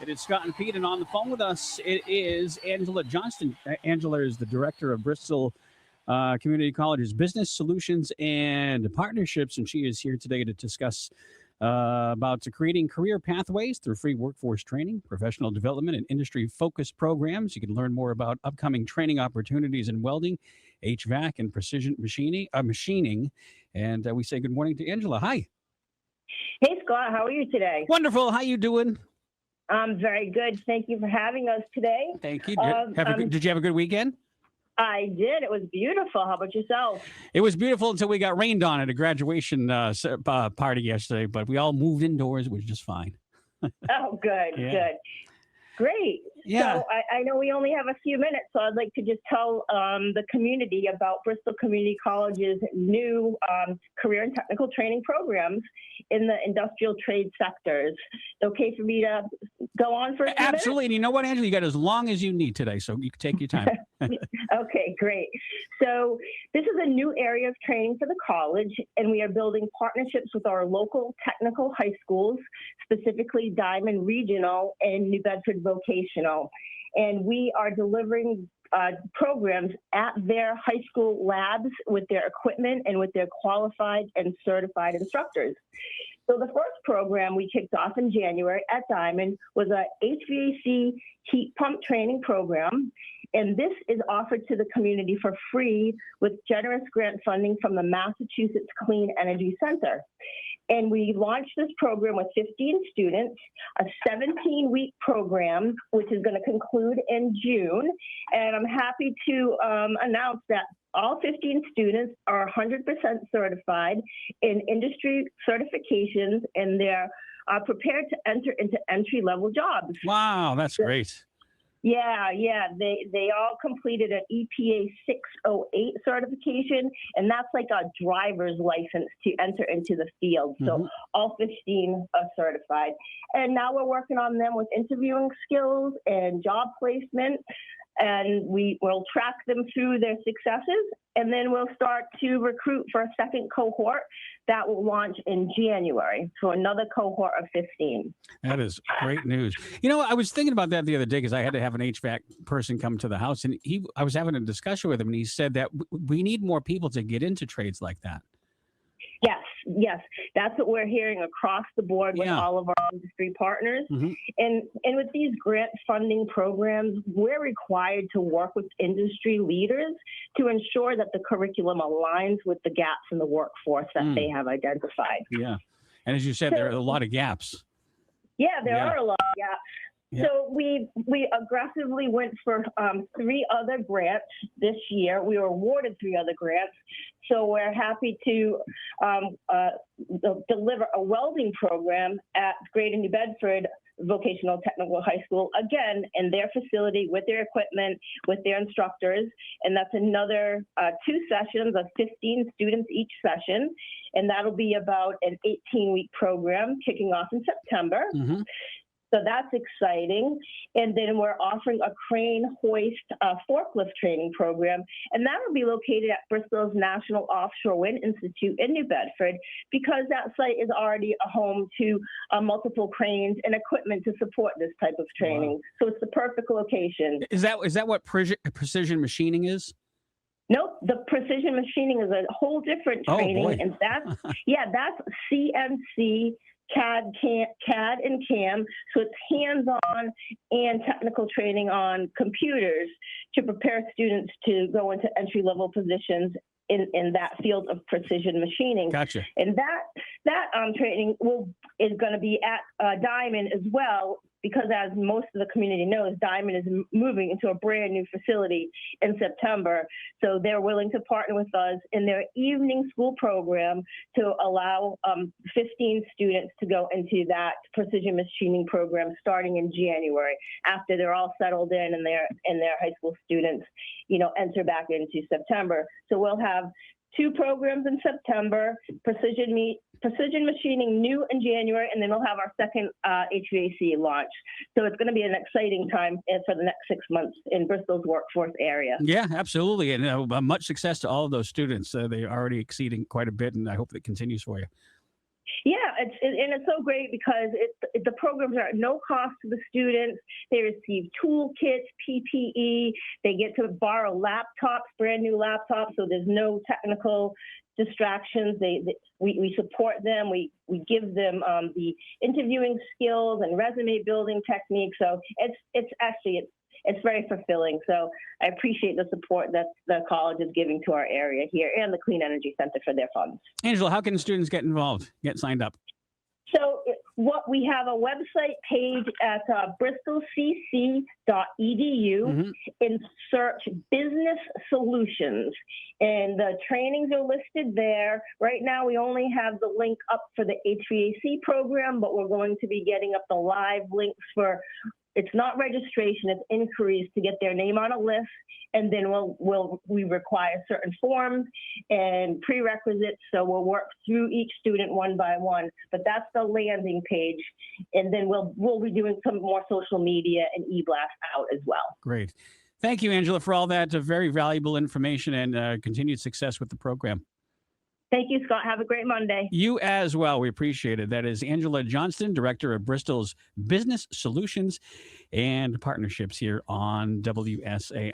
It is Scott and Pete, and on the phone with us, it is Angela Johnston. Angela is the director of Bristol Community College's Business Solutions and Partnerships, and she is here today to discuss about creating career pathways through free workforce training, professional development, and industry-focused programs. You can learn more about upcoming training opportunities in welding, HVAC, and precision machining. And we say good morning to Angela. Hi. Hey, Scott. How are you today? Wonderful. How you doing? I'm very good. Thank you for having us today. Thank you. Did you have a good weekend? I did. It was beautiful. How about yourself? It was beautiful until we got rained on at a graduation party yesterday, but we all moved indoors, which is just fine. Oh, good, good. Great. Yeah. So I know we only have a few minutes, so I'd like to just tell the community about Bristol Community College's new career and technical training programs in the industrial trade sectors. Okay for me to go on for a few Absolutely. And you know what, Angela? You got as long as you need today, so you can take your time. Okay, great. So this is a new area of training for the college, and we are building partnerships with our local technical high schools, specifically Diamond Regional and New Bedford Vocational. And we are delivering programs at their high school labs with their equipment and with their qualified and certified instructors. So the first program we kicked off in January at Diamond was a HVAC heat pump training program. And this is offered to the community for free with generous grant funding from the Massachusetts Clean Energy Center. And we launched this program with 15 students, a 17-week program, which is going to conclude in June. And I'm happy to announce that all 15 students are 100% certified in industry certifications, and they're prepared to enter into entry-level jobs. Wow, that's great. Yeah. They all completed an EPA 608 certification, and that's like a driver's license to enter into the field. So all 15 are certified. And now we're working on them with interviewing skills and job placement, and we will track them through their successes, and then we'll start to recruit for a second cohort that will launch in January. So another cohort of 15. That is great news. You know, I was thinking about that the other day because I had to have an HVAC person come to the house, and I was having a discussion with him, and he said that we need more people to get into trades like that. Yes. That's what we're hearing across the board with all of our industry partners. And with these grant funding programs, we're required to work with industry leaders to ensure that the curriculum aligns with the gaps in the workforce that they have identified. Yeah. And as you said, there are a lot of gaps. Yeah, there are a lot of gaps. Yeah. So we aggressively went for 3 other grants this year. We were awarded 3 other grants. So we're happy to deliver a welding program at Greater New Bedford Vocational Technical High School, again, in their facility with their equipment, with their instructors. And that's another 2 sessions of 15 students each session. And that'll be about an 18-week program kicking off in September. So that's exciting. And then we're offering a crane hoist forklift training program. And that will be located at Bristol's National Offshore Wind Institute in New Bedford, because that site is already a home to multiple cranes and equipment to support this type of training. Wow. So it's the perfect location. Is that what precision machining is? Nope, the precision machining is a whole different training. Oh, boy. And that's CNC, CAD and CAM, so it's hands-on and technical training on computers to prepare students to go into entry-level positions in that field of precision machining. Gotcha. And that training is going to be at Diamond as well, because as most of the community knows, Diamond is moving into a brand new facility in September. So they're willing to partner with us in their evening school program to allow 15 students to go into that precision machining program starting in January, after they're all settled in and their high school students, enter back into September. So we'll have 2 programs in September, precision machining new in January, and then we'll have our second HVAC launch. So it's going to be an exciting time for the next 6 months in Bristol's workforce area. Yeah, absolutely. And much success to all of those students. They're already exceeding quite a bit, and I hope that continues for you. Yeah, and it's so great because the programs are at no cost to the students. They receive toolkits, PPE. They get to borrow laptops, brand new laptops, so there's no technical distractions. We support them. We give them the interviewing skills and resume building techniques. So it's very fulfilling. So I appreciate the support that the college is giving to our area here and the Clean Energy Center for their funds. Angela, how can students get involved, get signed up? So what we have a website page at bristolcc.edu and search business solutions. And the trainings are listed there. Right now, we only have the link up for the HVAC program, but we're going to be getting up the live links for, it's not registration, it's inquiries to get their name on a list. And then we require certain forms and prerequisites. So we'll work through each student one by one, but that's the landing page. And then we'll be doing some more social media and e-blast out as well. Great. Thank you, Angela, for all that very valuable information and continued success with the program. Thank you, Scott. Have a great Monday. You as well. We appreciate it. That is Angela Johnston, Director of Bristol's Business Solutions and Partnerships here on WSAR.